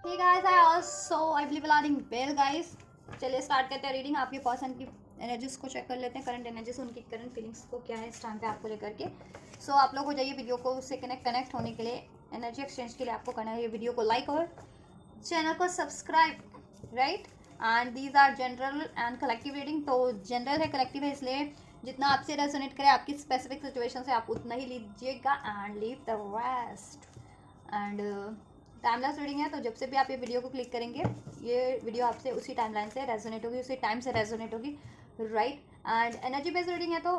Hey guys, I believe in bell guys. चलिए start करते हैं रीडिंग. आपकी पर्सन की एनर्जीज को चेक कर लेते हैं. करंट एनर्जीज, उनकी करंट फीलिंग्स को क्या है इस टाइम पे आपको लेकर के. आप लोग हो जाइए वीडियो को उससे कनेक्ट होने के लिए. एनर्जी एक्सचेंज के लिए आपको करना है ये वीडियो को लाइक और चैनल को subscribe, right. And these are general and collective reading. तो जनरल है, कलेक्टिव है, इसलिए जितना आपसे रेजोनेट करे आपकी स्पेसिफिक सिचुएशन से आप उतना ही लीजिएगा and leave the rest. And timeless reading है, तो जब से भी आप ये वीडियो को क्लिक करेंगे ये वीडियो आपसे उसी टाइमलाइन से रेजोनेट होगी, उसी टाइम से रेजोनेट होगी, right. And energy based reading है, तो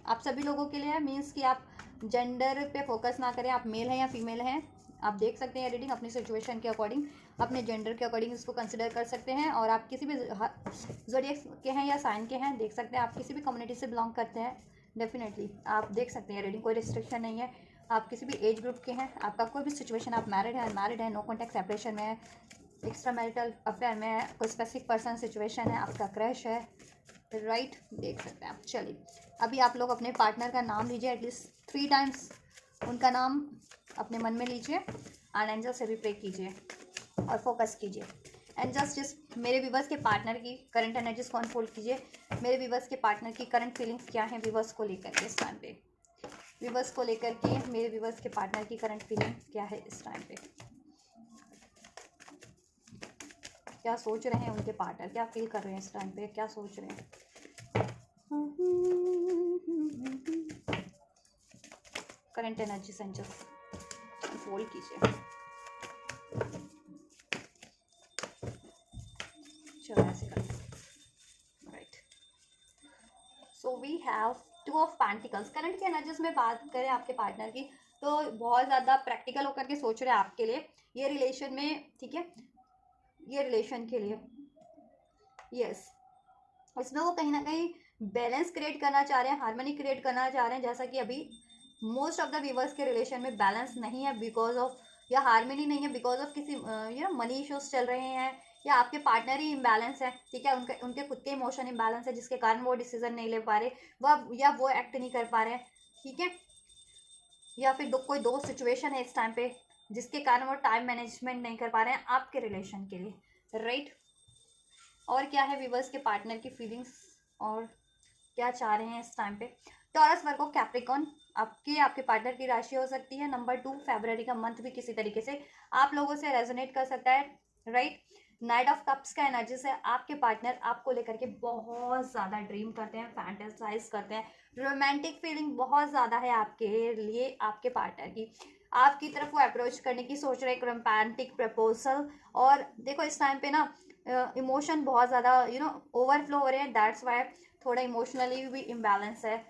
आप सभी लोगों के लिए है. मीन्स कि आप जेंडर पे फोकस ना करें, आप मेल हैं या फीमेल हैं, आप देख सकते हैं रीडिंग अपनी सिचुएशन के अकॉर्डिंग, अपने जेंडर के अकॉर्डिंग इसको कंसिडर कर सकते हैं. और आप किसी भी ज़ोडिएक के हैं या साइन के हैं, देख सकते हैं. आप किसी भी कम्युनिटी से बिलोंग करते हैं, डेफिनेटली आप देख सकते हैं रीडिंग. कोई रिस्ट्रिक्शन नहीं है. आप किसी भी एज ग्रुप के हैं, आपका कोई भी सिचुएशन, आप मैरिड है, अनमैरिड है, नो कॉन्टैक्ट सेपरेशन में है, एक्स्ट्रा मैरिटल अफेयर में है, कोई स्पेसिफिक पर्सन सिचुएशन है, आपका क्रश है, राइट. देख सकते हैं आप. चलिए अभी आप लोग अपने पार्टनर का नाम लीजिए, एटलीस्ट 3 टाइम्स उनका नाम अपने मन में लीजिए एंड एंजल से भी प्रे कीजिए और फोकस कीजिए. एंड जस्ट मेरे व्यूवर्स के पार्टनर की करंट एनर्जीज को अनफोल्ड कीजिए. मेरे व्यूवर्स के पार्टनर की करंट फीलिंग्स क्या हैं व्यूवर्स को लेकर के इस टाइम पे. व्यूवर्स को लेकर के मेरे व्यूवर्स के पार्टनर की करंट फीलिंग क्या है इस टाइम पे. क्या सोच रहे हैं उनके पार्टनर, क्या फील कर रहे हैं इस टाइम पे, क्या सोच रहे हैं. करंट एनर्जी सेंचर्स फोल्ड कीजिए. चलो ऐसे करते हैं, right. So we have 2 of pentacles. Current की एनर्जीज में बात करें आपके पार्टनर की, तो बहुत ज़्यादा प्रैक्टिकल होकर के सोच रहे हैं आपके लिए ये रिलेशन में, ठीक है, ये रिलेशन के लिए. यस, इसमें वो कहीं ना कहीं बैलेंस क्रिएट करना चाह रहे हैं, हार्मनी क्रिएट करना चाह रहे हैं. जैसा कि अभी मोस्ट ऑफ द व्यूवर्स के रिलेशन में बैलेंस नहीं है बिकॉज ऑफ, या हार्मनी नहीं है बिकॉज ऑफ किसी मनी इश्यूज चल रहे हैं, या आपके पार्टनर ही इम्बैलेंस है, ठीक है. उनके उनके खुद के इमोशन इम्बैलेंस है जिसके कारण वो डिसीजन नहीं ले पा रहे, वह या वो एक्ट नहीं कर पा रहे हैं, ठीक है. या फिर कोई दो सिचुएशन है इस टाइम पे जिसके कारण वो टाइम मैनेजमेंट नहीं कर पा रहे हैं आपके रिलेशन के लिए, राइट. और क्या है व्यूवर्स के पार्टनर की फीलिंग्स और क्या चाह रहे हैं इस टाइम पे. टॉरस, वर्गो, कैप्रिकॉन आपके पार्टनर की राशि हो सकती है. नंबर 2 फरवरी का मंथ भी किसी तरीके से आप लोगों से रेजोनेट कर सकता है, राइट. नाइट ऑफ कप्स का एनर्जी से आपके पार्टनर आपको लेकर के बहुत ज़्यादा ड्रीम करते हैं, फैंटेसाइज करते हैं. रोमांटिक फीलिंग बहुत ज़्यादा है आपके लिए, आपके पार्टनर की आपकी तरफ वो अप्रोच करने की सोच रहे हैं, एक रोमांटिक प्रपोजल. और देखो इस टाइम पे ना इमोशन बहुत ज़्यादा ओवरफ्लो हो रहे हैं, दैट्स वाई थोड़ा इमोशनली भी इम्बैलेंस है,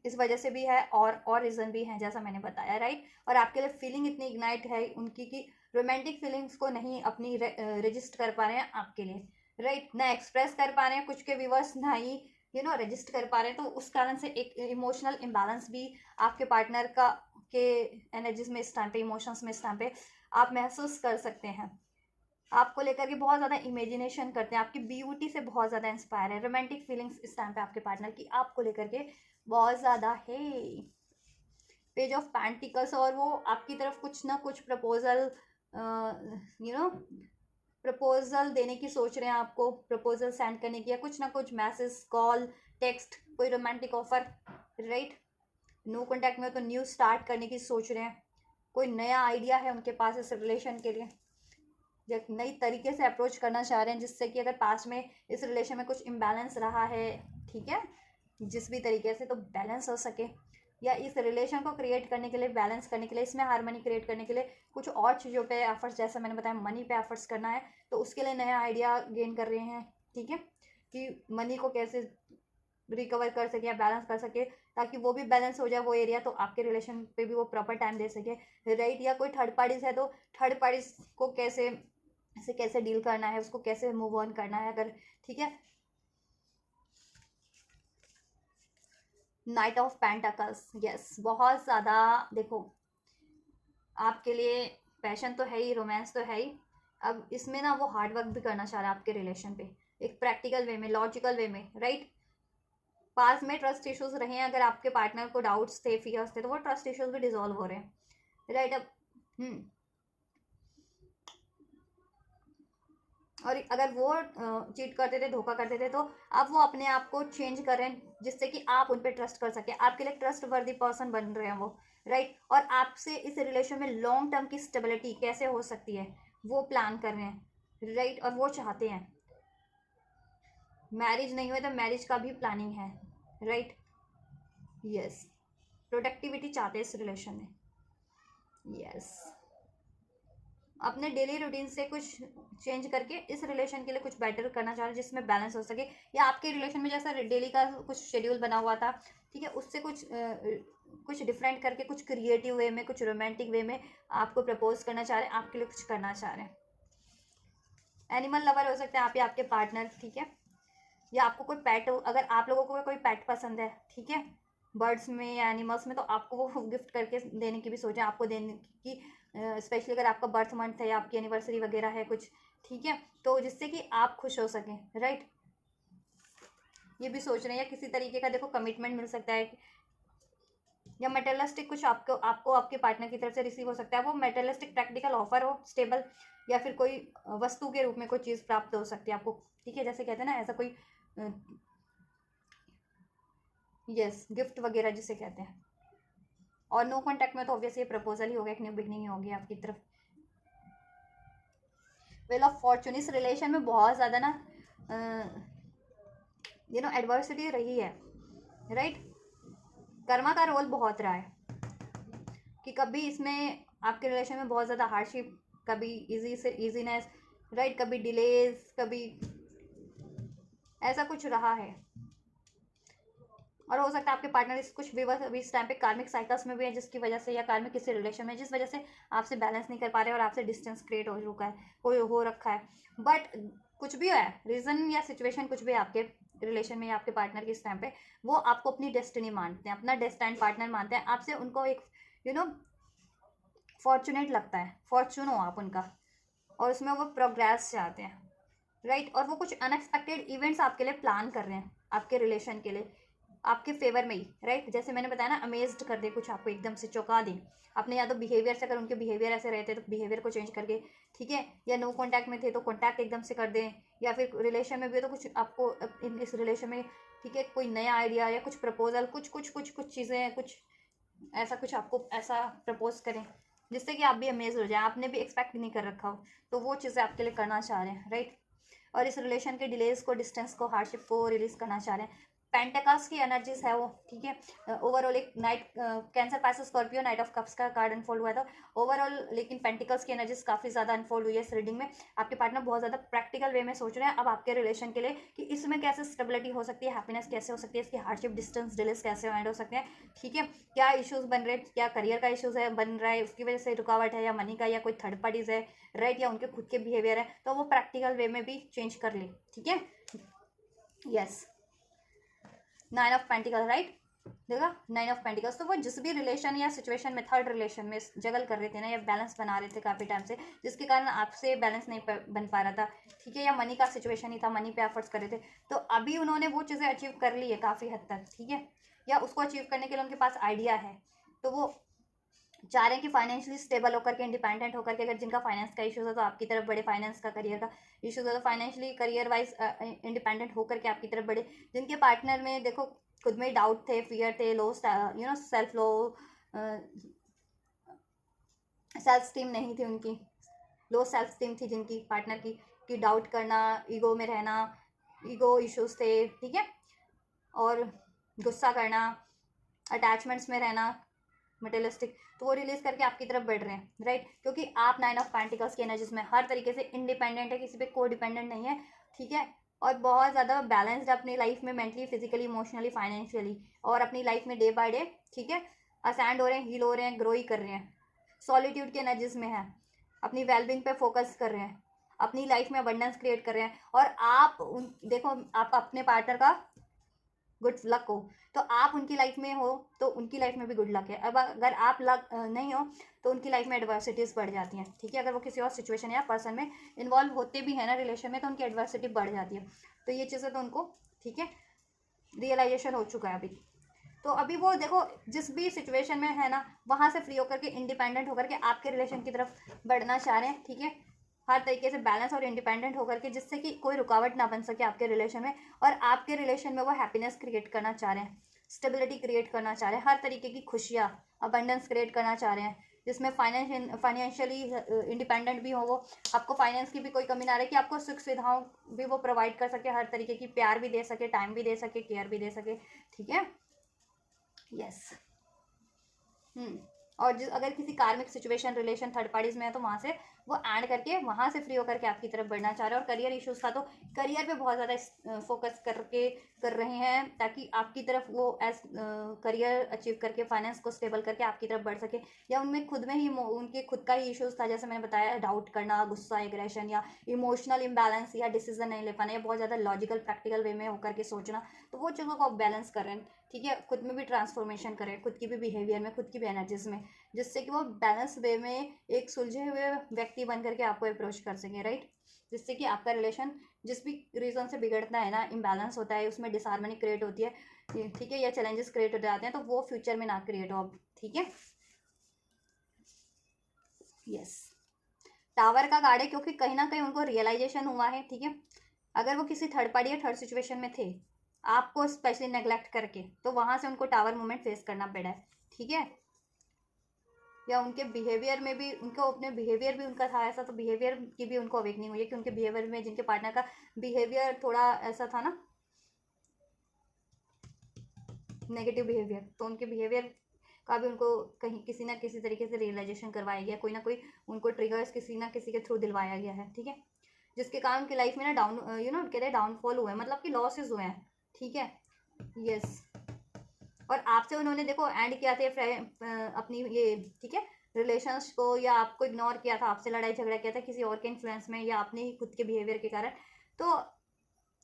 इस वजह से भी है. और रीज़न भी है जैसा मैंने बताया, राइट. और आपके लिए फीलिंग इतनी इग्नाइट है उनकी कि रोमांटिक फीलिंग्स को नहीं अपनी रजिस्ट कर पा रहे हैं आपके लिए, राइट. ना एक्सप्रेस कर पा रहे हैं, कुछ के व्यूवर्स ना ही रजिस्ट कर पा रहे हैं. तो उस कारण से एक इमोशनल इम्बैलेंस भी आपके पार्टनर का के एनर्जीज में इस टाइम पे, इमोशंस में इस टाइम पे आप महसूस कर सकते हैं. आपको लेकर के बहुत ज़्यादा इमेजिनेशन करते हैं, आपकी ब्यूटी से बहुत ज़्यादा इंस्पायर है. रोमांटिक फीलिंग्स इस टाइम पे आपके पार्टनर की आपको लेकर के बहुत ज़्यादा है. पेज ऑफ पेंटिकल्स, और वो आपकी तरफ कुछ ना कुछ प्रपोजल प्रपोजल देने की सोच रहे हैं, आपको प्रपोजल सेंड करने की, या कुछ ना कुछ मैसेज, कॉल, टेक्स्ट, कोई romantic offer, right. No contact में हो तो न्यू स्टार्ट करने की सोच रहे हैं. कोई नया आइडिया है उनके पास इस रिलेशन के लिए, एक नई तरीके से अप्रोच करना चाह रहे हैं जिससे कि अगर पास में इस रिलेशन में कुछ इम्बैलेंस रहा है, ठीक है, जिस भी तरीके से, तो बैलेंस हो सके. या इस रिलेशन को क्रिएट करने के लिए, बैलेंस करने के लिए, इसमें हार्मनी क्रिएट करने के लिए कुछ और चीज़ों पे एफर्ट्स, जैसा मैंने बताया मनी पे एफर्ट्स करना है, तो उसके लिए नया आइडिया गेन कर रहे हैं, ठीक है, कि मनी को कैसे रिकवर कर सके या बैलेंस कर सके, ताकि वो भी बैलेंस हो जाए वो एरिया, तो आपके रिलेशन पे भी वो प्रॉपर टाइम दे सके, राइट. या कोई थर्ड पार्टीज है तो थर्ड पार्टीज को कैसे डील करना है, उसको कैसे मूव ऑन करना है, अगर, ठीक है. नाइट ऑफ पेंटाकल्स, यस, बहुत ज़्यादा. देखो आपके लिए पैशन तो है ही, रोमांस तो है ही, अब इसमें ना वो हार्ड वर्क भी करना चाह रहा है आपके रिलेशन पे, एक प्रैक्टिकल वे में, लॉजिकल वे में, राइट. पास में ट्रस्ट इश्यूज रहे हैं, अगर आपके पार्टनर को डाउट्स थे, फियर्स थे, तो वो ट्रस्ट इश्यूज भी डिजोल्व हो रहे हैं, राइट. अब और अगर वो चीट करते थे, धोखा करते थे, तो अब वो अपने आप को चेंज करें जिससे कि आप उन पर ट्रस्ट कर सकें, आपके लिए ट्रस्ट वर्दी पर्सन बन रहे हैं वो, राइट। और आपसे इस रिलेशन में लॉन्ग टर्म की स्टेबिलिटी कैसे हो सकती है वो प्लान कर रहे हैं, राइट। और वो चाहते हैं, मैरिज नहीं हुए तो मैरिज का भी प्लानिंग है, राइट। यस, प्रोडक्टिविटी चाहते हैं इस रिलेशन में। यस, अपने डेली रूटीन से कुछ चेंज करके इस रिलेशन के लिए कुछ बेटर करना चाह रहे हैं जिसमें बैलेंस हो सके, या आपके रिलेशन में जैसा डेली का कुछ शेड्यूल बना हुआ था, ठीक है, उससे कुछ डिफरेंट करके, कुछ क्रिएटिव वे में, कुछ रोमांटिक वे में आपको प्रपोज करना चाह रहे हैं, आपके लिए कुछ करना चाह रहे हैं। एनिमल लवर हो सकते हैं आप या आपके पार्टनर, ठीक है, या आपको कोई पेट, अगर आप लोगों को कोई पेट पसंद है, ठीक है, बर्ड्स में या एनिमल्स में, तो आपको वो गिफ्ट करके देने की भी सोचें, आपको देने की, स्पेशली अगर आपका बर्थ मंथ है या आपकी एनिवर्सरी वगैरह है कुछ, ठीक है, तो जिससे कि आप खुश हो सकें, राइट। ये भी सोच रहे हैं, या किसी तरीके का देखो कमिटमेंट मिल सकता है, या मेटेरियलिस्टिक कुछ आपको आपके पार्टनर की तरफ से रिसीव हो सकता है, वो मेटेरियलिस्टिक प्रैक्टिकल ऑफर हो, स्टेबल, या फिर कोई वस्तु के रूप में कोई चीज़ प्राप्त हो सकती है आपको, ठीक है, जैसे कहते हैं ना, ऐसा कोई यस गिफ्ट वगैरह जिसे कहते हैं। और नो कॉन्टैक्ट में तो ऑब्वियसली प्रपोजल ही होगा, एक न्यू बिगनिंग ही होगी आपकी तरफ। वेल ऑफ फॉर्चून, इस रिलेशन में बहुत ज़्यादा ना एडवर्सिटी रही है, राइट। कर्मा का रोल बहुत रहा है कि कभी इसमें आपके रिलेशन में बहुत ज़्यादा हार्डशिप, कभी इजी से इजीनेस, राइट, कभी डिलेज, कभी ऐसा कुछ रहा है। और हो सकता है आपके पार्टनर इस कुछ विवश अभी इस टाइम पे कार्मिक साइकिल्स में भी है, जिसकी वजह से, या कार्मिक किसी रिलेशन में जिस वजह से आपसे बैलेंस नहीं कर पा रहे और आपसे डिस्टेंस क्रिएट हो चुका है, कोई हो रखा है। बट कुछ भी है रीज़न या सिचुएशन, कुछ भी आपके रिलेशन में या आपके पार्टनर के इस टाइम पे, वो आपको अपनी डेस्टिनी मानते हैं, अपना डेस्टाइन्ड पार्टनर मानते हैं, आपसे उनको एक फॉर्चुनेट लगता है, फॉर्चून हो आप उनका, और उसमें वो प्रोग्रेस चाहते हैं, राइट। और वो कुछ अनएक्सपेक्टेड इवेंट्स आपके लिए प्लान कर रहे हैं, आपके रिलेशन के लिए, आपके फेवर में ही, राइट। जैसे मैंने बताया ना, अमेज्ड कर दे, कुछ आपको एकदम से चौंका दें अपने, या तो बिहेवियर से, अगर उनके बिहेवियर ऐसे रहते तो बिहेवियर को चेंज करके, ठीक है, या नो कॉन्टैक्ट में थे तो कॉन्टैक्ट एकदम से कर दें, या फिर रिलेशन में भी तो कुछ आपको इस रिलेशन में, ठीक है, कोई नया आइडिया या कुछ प्रपोजल, कुछ चीज़ें, कुछ ऐसा कुछ आपको ऐसा प्रपोज करें जिससे कि आप भी अमेज हो जाए, आपने भी एक्सपेक्ट नहीं कर रखा हो, तो वो चीज़ें आपके लिए करना चाह रहे हैं, राइट। और इस रिलेशन के डिलेज को, डिस्टेंस को, हार्डशिप को रिलीज करना चाह रहे हैं। पेंटेकल्स की एनर्जीज है वो, ठीक है। ओवरऑल एक नाइट, कैंसर पैसे स्कॉर्पियो, नाइट ऑफ कप्स का कार्ड अनफोल्ड हुआ था ओवरऑल, लेकिन पेंटिकल्स की एनर्जीज काफ़ी ज़्यादा अनफोल्ड हुई है इस रीडिंग में। आपके पार्टनर बहुत ज़्यादा प्रैक्टिकल वे में सोच रहे हैं अब आपके रिलेशन के लिए कि इसमें कैसे स्टेबिलिटी हो सकती है, हैप्पीनेस कैसे हो सकती है, इसकी हार्डशिप, डिस्टेंस, डिलेस कैसे एंड हो सकते हैं, ठीक है। क्या इश्यूज बन रहे हैं, क्या करियर का इश्यूज है बन रहा है, उसकी वजह से रुकावट है, या मनी का, या कोई थर्ड पार्टीज है, राइट, या उनके खुद के बिहेवियर है, तो वो प्रैक्टिकल वे में भी चेंज कर ले, ठीक है। यस, 9 ऑफ पेंटिकल, राइट, देखा 9 ऑफ पेंटिकल्स। तो वो जिस भी रिलेशन या सिचुएशन में, थर्ड रिलेशन में जगल कर रहे थे ना, या बैलेंस बना रहे थे काफ़ी टाइम से, जिसके कारण आपसे बैलेंस नहीं बन पा रहा था, ठीक है, या मनी का सिचुएशन ही था, मनी पे एफर्ट्स कर रहे थे, तो अभी उन्होंने वो चीज़ें अचीव कर ली है काफ़ी हद तक, ठीक है, या उसको अचीव करने के लिए उनके पास आइडिया है, तो वो चाह रहे हैं कि फाइनेंशियली स्टेबल होकर के, इंडिपेंडेंट होकर के, अगर जिनका फाइनेंस का इशूज़ है तो आपकी तरफ बड़े, फाइनेंस का, करियर का इशूज़ है तो फाइनेंशियली करियर वाइज इंडिपेंडेंट होकर के आपकी तरफ बढ़े। जिनके पार्टनर में देखो खुद में डाउट थे, फियर थे, लो सेल्फ लो, सेल्फ स्टीम नहीं थी उनकी, लो सेल्फ स्टीम थी जिनकी पार्टनर की डाउट करना, ईगो में रहना, ईगो इश्यूज थे, ठीक है, और गुस्सा करना, अटैचमेंट्स में रहना, मटेरियलिस्टिक, तो वो रिलीज करके आपकी तरफ बढ़ रहे हैं, राइट। क्योंकि आप 9 ऑफ पेंटिकल्स की एनर्जीज में हर तरीके से इंडिपेंडेंट है, किसी पे को डिपेंडेंट नहीं है, ठीक है, और बहुत ज़्यादा बैलेंस्ड अपनी लाइफ में, मेंटली, फिजिकली, इमोशनली, फाइनेंशियली, और अपनी लाइफ में डे बाय डे, ठीक है, असेंड हो रहे हैं, हील हो रहे हैं, ग्रो ही कर रहे हैं, सॉलिट्यूड की एनर्जीज में है, अपनी वेलबिंग पे फोकस कर रहे हैं, अपनी लाइफ में अबंडेंस क्रिएट कर रहे हैं, और आप देखो आप अपने पार्टनर का गुड लक हो, तो आप उनकी लाइफ में हो तो उनकी लाइफ में भी गुड लक है। अब अगर आप लक नहीं हो तो उनकी लाइफ में एडवर्सिटीज़ बढ़ जाती हैं, ठीक है, अगर वो किसी और सिचुएशन या पर्सन में इन्वॉल्व होते भी हैं ना रिलेशन में, तो उनकी एडवर्सिटी बढ़ जाती है। तो ये चीज़ें तो उनको, ठीक है, रियलाइजेशन हो चुका है अभी। तो अभी वो देखो जिस भी सिचुएशन में है ना, वहाँ से फ्री होकर के, इंडिपेंडेंट होकर के आपके रिलेशन की तरफ बढ़ना चाह रहे हैं, ठीक है, हर तरीके से बैलेंस और इंडिपेंडेंट होकर के, जिससे कि कोई रुकावट ना बन सके आपके रिलेशन में, और आपके रिलेशन में वो हैप्पीनेस क्रिएट करना चाह रहे हैं, स्टेबिलिटी क्रिएट करना चाह रहे हैं, हर तरीके की खुशियाँ, अबंडेंस क्रिएट करना चाह रहे हैं, जिसमें फाइनेंशियली इंडिपेंडेंट भी हो वो, आपको फाइनेंस की भी कोई कमी ना रहे, कि आपको सुख सुविधाओं भी वो प्रोवाइड कर सके, हर तरीके की प्यार भी दे सके, टाइम भी दे सके, केयर भी दे सके, ठीक है। यस। और अगर किसी कार्मिक सिचुएशन रिलेशन थर्ड पार्टीज में है, तो वहाँ से वो एंड करके वहाँ से फ्री होकर के आपकी तरफ बढ़ना चाह रहे हैं। और करियर इश्यूज था तो करियर पे बहुत ज़्यादा फोकस करके कर रहे हैं, ताकि आपकी तरफ वो एज करियर अचीव करके फाइनेंस को स्टेबल करके आपकी तरफ बढ़ सके। या उनमें खुद में ही उनके खुद का ही इश्यूज था, जैसे मैंने बताया, डाउट करना, गुस्सा, एग्रेशन, या इमोशनल इम्बैलेंस, या डिसीजन नहीं ले पाना, या बहुत ज़्यादा लॉजिकल प्रैक्टिकल वे में होकर के सोचना। तो वो चीज़ों को आप बैलेंस करें, ठीक है। खुद में भी ट्रांसफॉर्मेशन करें, खुद की भी बिहेवियर में, खुद की भी एनर्जीज में, जिससे कि वो बैलेंस वे में एक सुलझे हुए व्यक्ति बन करके आपको अप्रोच कर सके, राइट। जिससे कि आपका रिलेशन जिस भी रीज़न से बिगड़ता है ना, इम्बैलेंस होता है, उसमें डिसहार्मनी क्रिएट होती है, ठीक है, या चैलेंजेस क्रिएट हो जाते हैं, तो वो फ्यूचर में ना क्रिएट हो अब, ठीक है। यस। टावर का गार्ड है क्योंकि कहीं ना कहीं उनको रियलाइजेशन हुआ है, ठीक है, अगर वो किसी थर्ड पार्टी या थर्ड सिचुएशन में थे, आपको स्पेशली नेग्लेक्ट करके, तो वहां से उनको टावर मूवमेंट फेस करना पड़ा है, ठीक है। या उनके बिहेवियर में भी, उनको अपने बिहेवियर भी उनका था ऐसा, तो बिहेवियर की भी उनको अवेकनिंग हुई है, कि उनके बिहेवियर में, जिनके पार्टनर का बिहेवियर थोड़ा ऐसा था ना, नेगेटिव बिहेवियर, तो उनके बिहेवियर का भी उनको कहीं किसी ना किसी तरीके से रियलाइजेशन करवाया गया, कोई ना कोई उनको ट्रिगर्स किसी ना किसी के थ्रू दिलवाया गया है, ठीक है। जिसके कारण उनकी लाइफ में ना डाउन कहते हैं डाउनफॉल हुए हैं, मतलब कि लॉसेस हुए हैं, ठीक है। यस। और आपसे उन्होंने देखो एंड किया थे अपनी ये, ठीक है, रिलेशंस को, या आपको इग्नोर किया था, आपसे लड़ाई झगड़ा किया था किसी और के इन्फ्लुएंस में, या अपने ही खुद के बिहेवियर के कारण। तो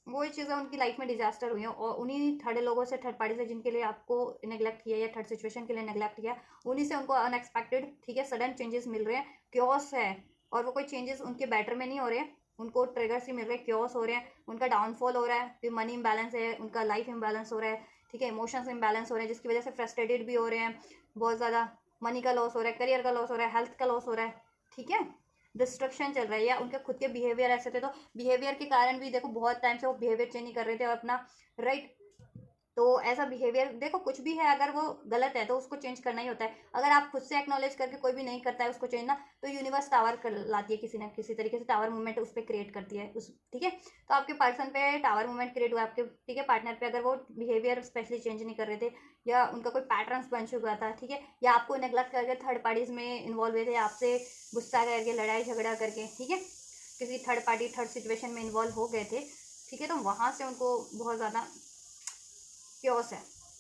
वही चीज़ें उनकी लाइफ में डिजास्टर हुई हैं, और उन्हीं थर्ड लोगों से, थर्ड पार्टी से, जिनके लिए आपको नेग्लेक्ट किया, या थर्ड सिचुएशन के लिए नेग्लेक्ट किया, उन्हीं से उनको अनएक्सपेक्टेड, ठीक है, सडन चेंजेस मिल रहे हैं, क्योस है। और वो कोई चेंजेस उनके बेटर में नहीं हो रहे हैं, उनको ट्रिगर्स ही मिल रहे हैं, क्योस हो रहे हैं, उनका डाउनफॉल हो रहा है, फिर मनी इम्बैलेंस है, उनका लाइफ इम्बैलेंस हो रहा है, ठीक है, इमोशंस इम्बैलेंस हो रहे हैं, जिसकी वजह से फ्रस्ट्रेटेड भी हो रहे हैं बहुत ज़्यादा, मनी का लॉस हो रहा है, करियर का लॉस हो रहा है, हेल्थ का लॉस हो रहा है, ठीक है, डिस्ट्रक्शन चल रहा है, या उनके खुद के बिहेवियर ऐसे थे, तो बिहेवियर के कारण भी देखो बहुत टाइम से वो बिहेवियर चेंज नहीं कर रहे थे अपना, राइट। तो ऐसा बिहेवियर देखो, कुछ भी है, अगर वो गलत है तो उसको चेंज करना ही होता है। अगर आप खुद से एक्नॉलेज करके कोई भी नहीं करता है उसको चेंज ना, तो यूनिवर्स टावर कर लाती है, किसी ना किसी तरीके से टावर मूवमेंट उस पर क्रिएट करती है उस, ठीक है। तो आपके पर्सन पे टावर मूवमेंट क्रिएट हुआ आपके, ठीक है, पार्टनर पे, अगर वो बिहेवियर स्पेशली चेंज नहीं कर रहे थे, या उनका कोई पैटर्न बन चुका था, ठीक है, या आपको नेग्लेक्ट करके थर्ड पार्टीज में इन्वॉल्व हुए थे, आपसे गुस्सा करके, लड़ाई झगड़ा करके, ठीक है, किसी थर्ड पार्टी थर्ड सिचुएशन में इन्वॉल्व हो गए थे, ठीक है, तो वहाँ से उनको बहुत ज़्यादा क्योस है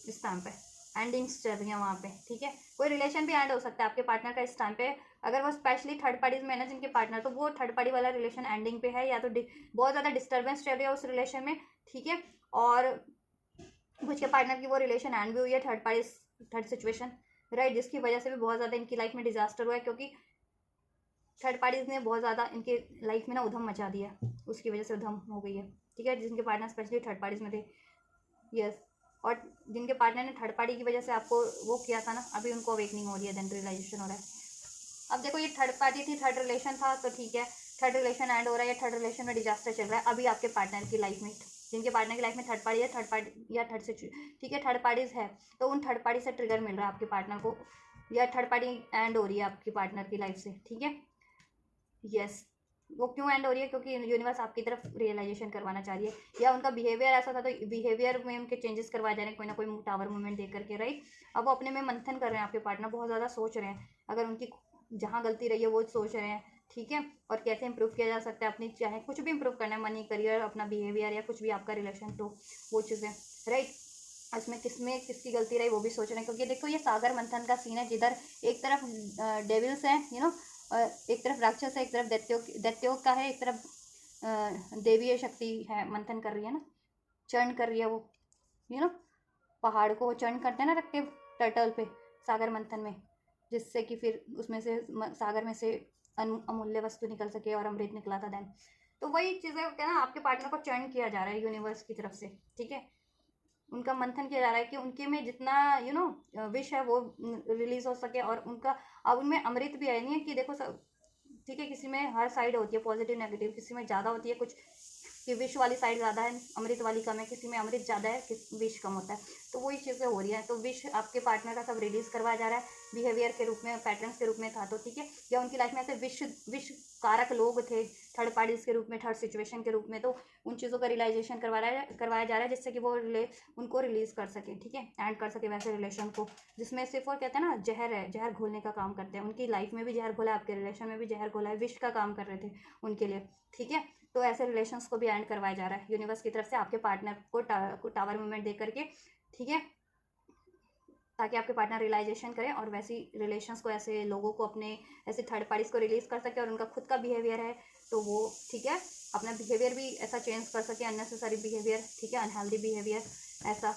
इस टाइम पे, एंडिंग्स चल रही है वहाँ पे, ठीक है। कोई रिलेशन भी एंड हो सकता है आपके पार्टनर का इस टाइम पे, अगर वो स्पेशली थर्ड पार्टीज में है ना, जिनके पार्टनर, तो वो थर्ड पार्टी वाला रिलेशन एंडिंग पे है, या तो बहुत ज़्यादा डिस्टर्बेंस चल रही है उस रिलेशन में, ठीक है। और कुछ के पार्टनर की वो रिलेशन एंड भी हुई है, third party third situation, right, जिसकी वजह से भी बहुत ज़्यादा इनकी लाइफ में डिजास्टर हुआ है, क्योंकि थर्ड पार्टीज ने बहुत ज़्यादा इनके लाइफ में ना उधम मचा दिया, उसकी वजह से उधम हो गई है, ठीक है, जिनके पार्टनर स्पेशली थर्ड पार्टीज में थे। यस। और जिनके पार्टनर ने थर्ड पार्टी की वजह से आपको वो किया था ना, अभी उनको अवेकनिंग हो रही है, देन रियलाइजेशन हो रहा है। अब देखो, ये थर्ड पार्टी थी, थर्ड रिलेशन था, तो ठीक है, थर्ड रिलेशन एंड हो रहा है, या थर्ड रिलेशन में डिजास्टर चल रहा है अभी आपके पार्टनर की लाइफ में, जिनके पार्टनर की लाइफ में थर्ड पार्टी, या थर्ड पार्टी, या थर्ड से, ठीक है, थर्ड पार्टीज है, तो उन थर्ड पार्टी से ट्रिगर मिल रहा है आपके पार्टनर को, या थर्ड पार्टी एंड हो रही है आपकी पार्टनर की लाइफ से, ठीक है। यस। वो क्यों एंड हो रही है? क्योंकि यूनिवर्स आपकी तरफ रियलाइजेशन करवाना चाह रही है, या उनका बिहेवियर ऐसा था, तो बिहेवियर में उनके चेंजेस करवाए जा रहे हैं, कोई ना कोई टावर मूवमेंट दे करके, राइट। अब वो अपने में मंथन कर रहे हैं, आपके पार्टनर बहुत ज़्यादा सोच रहे हैं, अगर उनकी जहाँ गलती रही है वो सोच रहे हैं, ठीक है, और कैसे इंप्रूव किया जा सकता है अपनी, चाहे कुछ भी इंप्रूव करना है, मनी, करियर, अपना बिहेवियर, या कुछ भी आपका रिलेशन, तो वो चीज़ें, राइट। इसमें किसमें किसकी गलती रही वो भी सोच रहे हैं, क्योंकि देखो ये सागर मंथन का सीन है, जिधर एक तरफ डेविल्स हैं, एक तरफ राक्षस है, एक तरफ दैत्यों का है, एक तरफ देवीय शक्ति है, मंथन कर रही है ना, चर्न कर रही है वो, यू नो पहाड़ को चर्न करते हैं ना, रख के टर्टल पे, सागर मंथन में, जिससे कि फिर उसमें से सागर में से अमूल्य वस्तु निकल सके, और अमृत निकला था देन। तो वही चीज़ें क्या ना, आपके पार्टनर को चर्न किया जा रहा है यूनिवर्स की तरफ से, ठीक है, उनका मंथन किया जा रहा है कि उनके में जितना विश है वो रिलीज हो सके, और उनका अब उनमें अमृत भी है, नहीं है कि देखो सब ठीक है, किसी में हर साइड होती है पॉजिटिव नेगेटिव, किसी में ज़्यादा होती है कुछ कि विष वाली साइड ज़्यादा है, अमृत वाली कम है, किसी में अमृत ज़्यादा है, विष कम होता है। तो वही चीज़ें हो रही है। तो विष आपके पार्टनर का सब रिलीज करवाया जा रहा है बिहेवियर के रूप में, पैटर्न्स के रूप में था तो ठीक है, या उनकी लाइफ में ऐसे विष कारक लोग थे थर्ड पार्टीज के रूप में, थर्ड सिचुएशन के रूप में, तो उन चीज़ों का रियलाइजेशन करवाया जा रहा है जिससे कि वो उनको रिलीज कर सके, ठीक है, एंड कर सके वैसे रिलेशन को, जिसमें सिर्फ और कहते हैं ना जहर है, जहर घोलने का काम करते हैं। उनकी लाइफ में भी जहर घोला है, आपके रिलेशन में भी जहर घोला है, विष का काम कर रहे थे उनके लिए, ठीक है। तो ऐसे रिलेशंस को भी एंड करवाया जा रहा है यूनिवर्स की तरफ से आपके पार्टनर को टावर मूवमेंट दे करके, ठीक है, ताकि आपके पार्टनर रियलाइजेशन करें और वैसी रिलेशंस को, ऐसे लोगों को, अपने ऐसे थर्ड पार्टीज को रिलीज कर सके, और उनका खुद का बिहेवियर है तो वो, ठीक है, अपना बिहेवियर भी ऐसा चेंज कर सके, अननेसेसरी बिहेवियर, ठीक है, अनहेल्दी बिहेवियर, ऐसा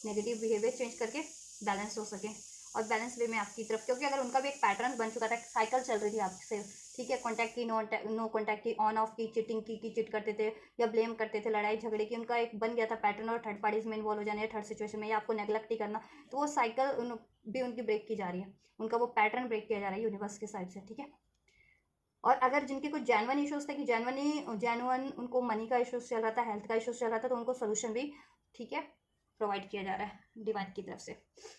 नेगेटिव बिहेवियर चेंज करके बैलेंस हो सके और बैलेंस वे में आपकी तरफ, क्योंकि अगर उनका भी एक पैटर्न बन चुका था, साइकिल चल रही थी आपसे, ठीक है, कॉन्टैक्ट की, नो कॉन्टैक्ट की, ऑन ऑफ की, चिटिंग की चिट करते थे या ब्लेम करते थे, लड़ाई झगड़े की, उनका एक बन गया था पैटर्न, और थर्ड पार्टीज में इन्वॉल्व हो जाने या थर्ड सिचुएशन में या आपको नेगलेक्ट ही करना, तो वो साइकिल भी उनकी ब्रेक की जा रही है, उनका वो पैटर्न ब्रेक किया जा रहा है यूनिवर्स के साइड से, ठीक है। और अगर जिनके कुछ जेन्युइन इश्यूज थे कि जेन्युइन उनको मनी का इश्यूज चल रहा था, हेल्थ का इश्यूज चल रहा था, तो उनको सोल्यूशन भी, ठीक है, प्रोवाइड किया जा रहा है डिवाइन की तरफ से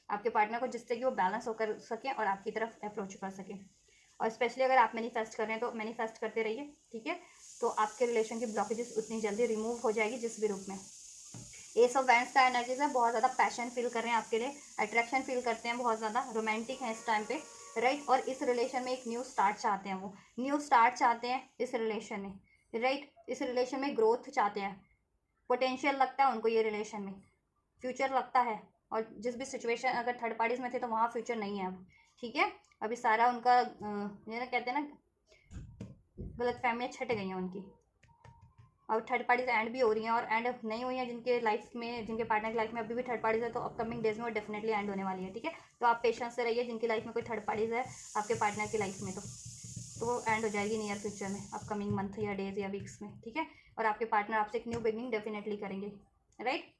आपके पार्टनर को, जिससे कि वो बैलेंस होकर सके और आपकी तरफ अप्रोच कर सके। और स्पेशली अगर आप मैनिफेस्ट कर रहे हैं तो मैनिफेस्ट करते रहिए, ठीक है, तो आपके रिलेशन की ब्लॉकेजेस उतनी जल्दी रिमूव हो जाएगी जिस भी रूप में। एस ऑफ वैंड्स का एनर्जीज है, बहुत ज़्यादा पैशन फील कर रहे हैं आपके लिए, अट्रैक्शन फील करते हैं, बहुत ज़्यादा रोमांटिक है इस टाइम पे, राइट। और इस रिलेशन में एक न्यू स्टार्ट चाहते हैं, वो न्यू स्टार्ट चाहते हैं इस रिलेशन में, राइट। इस रिलेशन में ग्रोथ चाहते हैं, पोटेंशियल लगता है उनको ये रिलेशन में, फ्यूचर लगता है, और जिस भी सिचुएशन अगर थर्ड पार्टीज में थे तो वहाँ फ्यूचर नहीं है अब, ठीक है। अभी सारा उनका ये ना कहते हैं ना गलत फहमियाँ छट गई हैं उनकी, और थर्ड पार्टीज एंड भी हो रही हैं, और एंड नहीं हुई हैं जिनके लाइफ में, जिनके पार्टनर की लाइफ में अभी भी थर्ड पार्टीज है, तो अपकमिंग डेज में वो डेफिनेटली एंड होने वाली है, ठीक है। तो आप पेशेंस से रहिए, जिनकी लाइफ में कोई थर्ड पार्टीज है आपके पार्टनर की लाइफ में, तो वो एंड हो जाएगी नियर फ्यूचर में, अपकमिंग मंथ या डेज या वीक्स में, ठीक है। और आपके पार्टनर आपसे एक न्यू बिगनिंग डेफिनेटली करेंगे, राइट।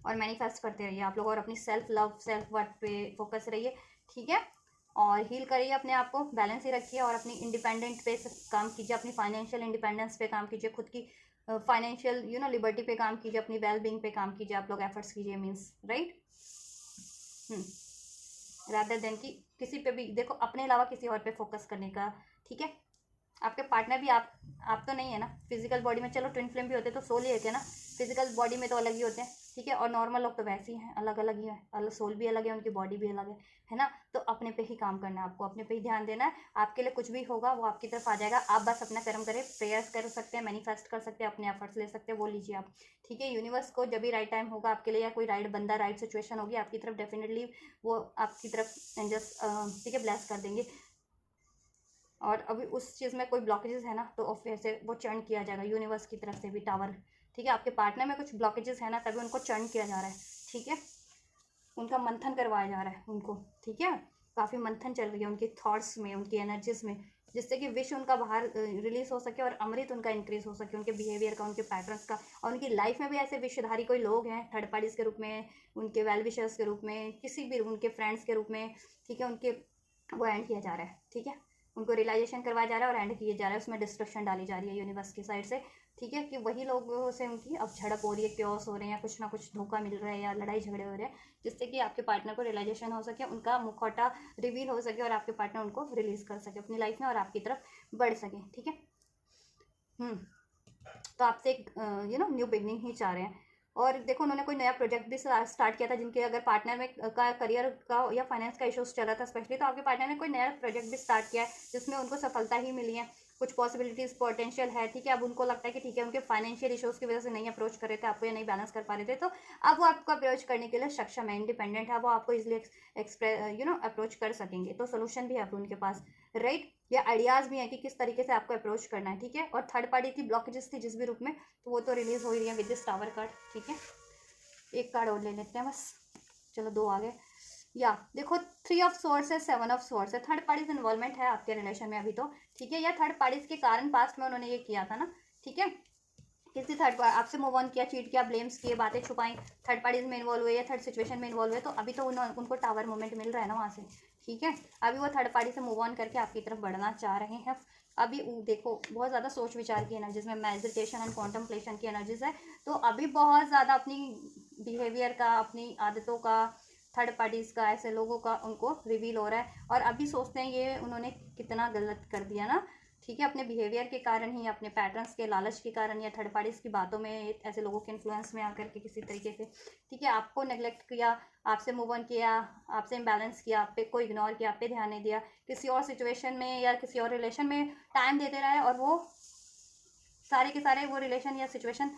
और मैनिफेस्ट करते रहिए आप लोग, और अपनी सेल्फ लव, सेल्फ वर्थ पे फोकस रहिए, ठीक है। और हील करिए अपने आप को, बैलेंस ही रखिए, और अपनी इंडिपेंडेंट पे काम कीजिए, अपनी फाइनेंशियल इंडिपेंडेंस पे काम कीजिए, खुद की फाइनेंशियल लिबर्टी पे काम कीजिए, अपनी वेल बींग पे काम कीजिए, आप लोग एफर्ट्स कीजिए, मीन्स राइट, रादर देन कि किसी पे भी, देखो अपने अलावा किसी और पे फोकस करने का, ठीक है। आपके पार्टनर भी आप तो नहीं है ना फिजिकल बॉडी में, चलो ट्विन फ्लेम भी होते तो सोल ही है ना, फिजिकल बॉडी में तो अलग ही होते हैं, ठीक है। और नॉर्मल लोग तो वैसे ही हैं, अलग अलग ही है, अलग सोल भी अलग है, उनकी बॉडी भी अलग है ना। तो अपने पे ही काम करना है आपको, अपने पे ही ध्यान देना है, आपके लिए कुछ भी होगा वो आपकी तरफ आ जाएगा, आप बस अपना कर्म करें, प्रेयर्स कर सकते हैं, मैनिफेस्ट कर सकते हैं, अपने एफर्ट्स ले सकते हैं, वो लीजिए आप, ठीक है। यूनिवर्स को जब भी राइट टाइम होगा आपके लिए, या कोई राइट बंदा, राइट सिचुएशन होगी आपकी तरफ, डेफिनेटली वो आपकी तरफ एंजल्स, ठीक है, ब्लेस कर देंगे। और अभी उस चीज़ में कोई ब्लॉकेजेस है ना, तो वैसे वो चर्न किया जाएगा यूनिवर्स की तरफ से भी, टावर, ठीक है। आपके पार्टनर में कुछ ब्लॉकेजेस है ना, तभी उनको चर्न किया जा रहा है, ठीक है, उनका मंथन करवाया जा रहा है उनको, ठीक है। काफ़ी मंथन चल रही है उनके थॉट्स में, उनकी एनर्जीज में, जिससे कि विश उनका बाहर रिलीज हो सके और अमृत उनका इंक्रीज हो सके, उनके बिहेवियर का, उनके पैटर्न्स का। और उनकी लाइफ में भी ऐसे विषधारी कोई लोग हैं थर्ड पार्टीज के रूप में, उनके वेल विशर्स के रूप में, किसी भी उनके फ्रेंड्स के रूप में, ठीक है, उनके वो एंड किया जा रहा है, ठीक है, उनको रियलाइजेशन करवाया जा रहा है और एंड किया जा रहा है, उसमें डिस्ट्रक्शन डाली जा रही है यूनिवर्स की साइड से, ठीक है, कि वही लोगों से उनकी अब झड़प हो रही है, क्योस हो रहे हैं, या कुछ ना कुछ धोखा मिल रहा है, या लड़ाई झगड़े हो रहे हैं, जिससे कि आपके पार्टनर को रियलाइजेशन हो सके, उनका मुखौटा रिवील हो सके, और आपके पार्टनर उनको रिलीज कर सके अपनी लाइफ में और आपकी तरफ बढ़ सके, ठीक है। तो आपसे एक न्यू बिगनिंग ही चाह रहे हैं। और देखो उन्होंने कोई नया प्रोजेक्ट भी स्टार्ट किया था, जिनके अगर पार्टनर में का करियर का या फाइनेंस का इश्यूज चल रहा था स्पेशली, तो आपके पार्टनर ने कोई नया प्रोजेक्ट भी स्टार्ट किया है जिसमें उनको सफलता ही मिली है, कुछ पॉसिबिलिटीज पोटेंशियल है, ठीक है। अब उनको लगता है कि ठीक है, उनके फाइनेंशियल इश्यूज की वजह से नहीं अप्रोच कर रहे थे आपको, या नहीं बैलेंस कर पा रहे थे, तो अब वो आपको अप्रोच करने के लिए सक्षम है, इंडिपेंडेंट है, वो आपको इजिली अप्रोच कर सकेंगे। तो सोल्यूशन भी है उनके पास, राइट, या आइडियाज़ भी हैं कि किस तरीके से आपको अप्रोच करना है, ठीक है। और थर्ड पार्टी की ब्लॉकेजेस थी जिस भी रूप में, तो वो तो रिलीज हो ही रही है विद दिस टावर कार्ड, ठीक है। एक कार्ड और ले लेते हैं बस, चलो 2 आ गए। या देखो 3 ऑफ सोर्स है, 7 ऑफ सोर्स है, थर्ड पार्टीज इन्वॉल्वमेंट है आपके रिलेशन में अभी तो, ठीक है। या थर्ड पार्टीज के कारण पास्ट में उन्होंने ये किया था ना, ठीक है, किसी थर्ड आपसे मूव ऑन किया, चीट किया, ब्लेम्स किए, बातें छुपाई, थर्ड पार्टीज में इन्वॉल्व हुए या थर्ड सिचुएशन में इन्वॉल्व हुए, तो अभी तो उनको टावर मोमेंट मिल रहा है ना वहाँ से, ठीक है। अभी वो थर्ड पार्टी से मूव ऑन करके आपकी तरफ बढ़ना चाह रहे हैं। अभी देखो बहुत ज़्यादा सोच विचार की एनर्जीज में, मेडिटेशन एंड कॉन्टम्पलेशन की एनर्जीज है। तो अभी बहुत ज़्यादा अपनी बिहेवियर का, अपनी आदतों का, थर्ड पार्टीज़ का, ऐसे लोगों का उनको रिवील हो रहा है। और अभी सोचते हैं ये उन्होंने कितना गलत कर दिया ना, ठीक है, अपने बिहेवियर के कारण ही, अपने पैटर्न्स के लालच के कारण, या थर्ड पार्टीज़ की बातों में, ऐसे लोगों के इन्फ्लुएंस में आकर के किसी तरीके से, ठीक है, आपको नेग्लेक्ट किया, आपसे मूव ऑन किया, आपसे इम्बैलेंस किया, आप पे को इग्नोर किया, आप पे ध्यान नहीं दिया, किसी और सिचुएशन में या किसी और रिलेशन में टाइम देते रहे, और वो सारे के सारे वो रिलेशन या सिचुएशन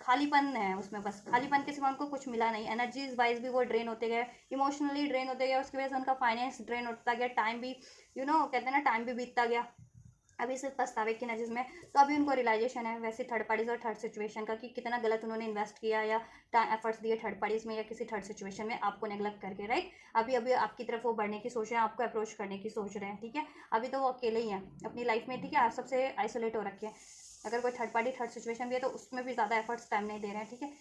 खालीपन है उसमें, बस खालीपन के सिवा उनको कुछ मिला नहीं। एनर्जीज वाइज भी वो ड्रेन होते गए, इमोशनली ड्रेन होते गए, उसकी वजह से उनका फाइनेंस ड्रेन होता गया, टाइम भी कहते हैं ना, टाइम भी बीतता गया। अभी सिर्फ पछतावे की नज़र में। तो अभी उनको रियलाइजेशन है वैसे थर्ड पार्टीज और थर्ड सिचुएशन का, कि कितना गलत उन्होंने इन्वेस्ट किया या एफर्ट्स दिए थर्ड पार्टीज में या किसी थर्ड सिचुएशन में, आपको नेग्लेक्ट करके, राइट। अभी अभी आपकी तरफ वो बढ़ने की सोच रहे हैं, आपको अप्रोच करने की सोच रहे हैं, ठीक है। अभी तो वो अकेले ही हैं अपनी लाइफ में, ठीक है, आप सबसे आइसोलेट हो रखे हैं। अगर कोई थर्ड पार्टी थर्ड सिचुएशन भी है तो उसमें भी ज़्यादा एफर्ट्स टाइम नहीं दे रहे हैं, ठीक है।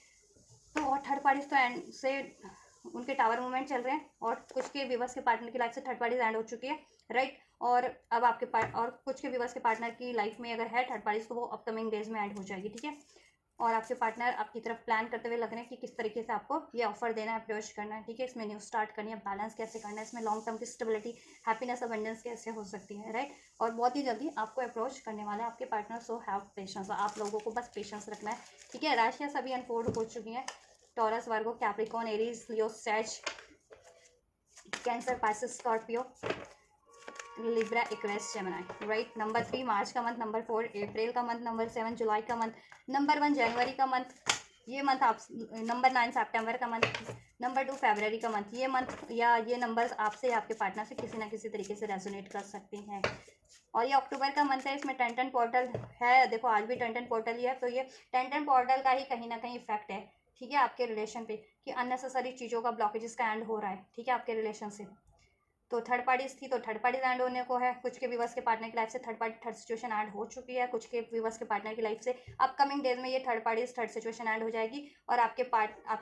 तो और थर्ड पार्टीज तो एंड से उनके टावर मूवमेंट चल रहे हैं, और कुछ के विवश के पार्टनर की लाइफ से थर्ड पार्टीज एंड हो चुकी है, राइट। और अब आपके और कुछ के विवश के पार्टनर की लाइफ में अगर है थर्ड पार्टीज तो वो अपकमिंग डेज में एंड हो जाएगी, ठीक है। और आपके पार्टनर आपकी तरफ प्लान करते हुए लग रहे हैं कि किस तरीके से आपको ये ऑफर देना है, अप्रोच करना है, ठीक है। इसमें न्यू स्टार्ट करनी है, बैलेंस कैसे करना है, इसमें लॉन्ग टर्म की स्टेबिलिटी, हैप्पीनेस, अबंडेंस कैसे हो सकती है, राइट। और बहुत ही जल्दी आपको अप्रोच करने वाला है आपके पार्टनर। सो हैव पेशेंस, आप लोगों को बस पेशेंस रखना है, ठीक है। राशियाँ सभी अनफोल्ड हो चुकी हैं, Taurus, Virgo, Capricorn, Aries, Leo, Sag, Cancer, Pisces, Scorpio, Libra, Aquarius, Gemini, right. Number 3 March का मंथ, नंबर 4 अप्रैल का मंथ, नंबर 7 जुलाई का मंथ, नंबर 1 जनवरी का मंथ, ये मंथ आप, नंबर 9 सितंबर का मंथ, नंबर 2 फरवरी का मंथ। ये मंथ या ये नंबर्स आपसे आपके पार्टनर से किसी ना किसी तरीके से रेजोनेट कर सकती हैं। और ये अक्टूबर का मंथ है, इसमें 10 पोर्टल है, देखो आज भी 10 पोर्टल ही है, तो ये 10 पोर्टल का ही कहीं ना कहीं इफेक्ट है, ठीक है, आपके रिलेशन पे, कि अननेसेसरी चीज़ों का, ब्लॉकेजेस का एंड हो रहा है, ठीक है, आपके रिलेशन से। तो थर्ड पार्टीज थी तो थर्ड पार्टीज एंड होने को है, कुछ के व्यूवर्स के पार्टनर की लाइफ से third party third situation and हो चुकी है, कुछ के व्यूवर्स के पार्टनर की लाइफ से अपकमिंग डेज में ये third parties third situation and हो जाएगी, और आपके